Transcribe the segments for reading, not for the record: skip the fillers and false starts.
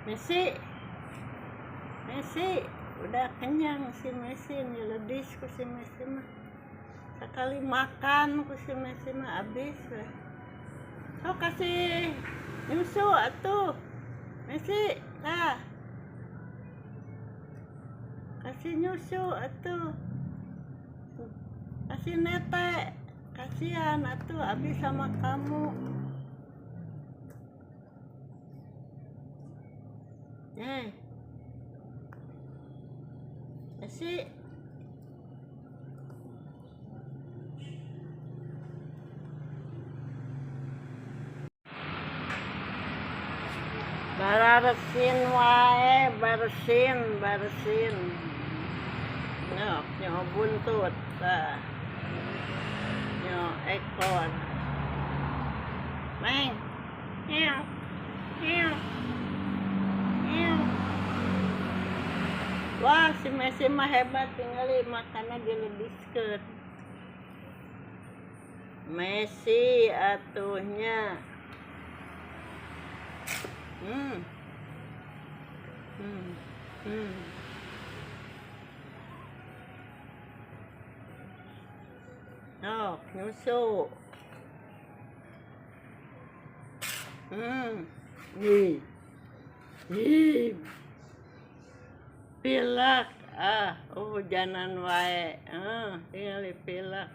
Messi, Messi, udah kenyang si Messi, nyeledis ku si Messi mah. Sekali makan ku si Messi mah habis. So kasih nyusu atuh, Messi, lah. Kasih nyusu atuh, kasih nete, kasihan atuh habis sama kamu. Messi, bararesin wae, barsin. Nyo buntut, nyo ekor. Meng, nyew, nyew, nyew. Wah, si Messi mah hebat, tinggal makannya dilediskeun. Messi atuhnya. Oh, nyusu. Pilek, hujanan wae, tinggal pilek.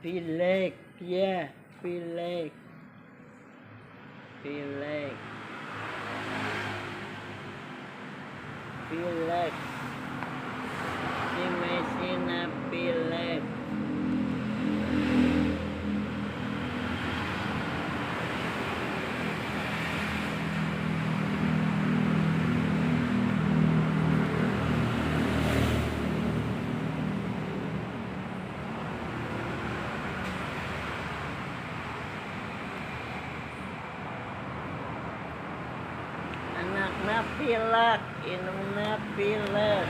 Pilek, ya, pilek. Pilek. Si Messi na pilek. Anakna pilek, indungna pilek.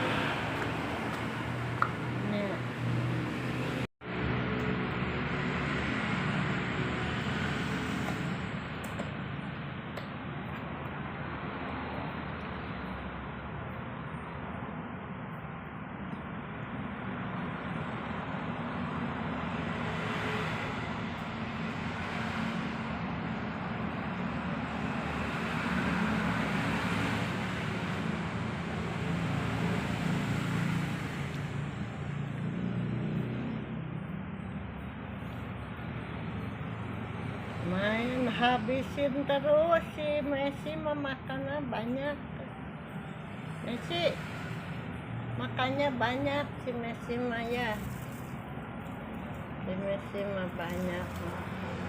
Main habisin terus si Messi memakannya banyak. Messi makannya banyak si Messi mah ya. Si Messi mah banyak makan.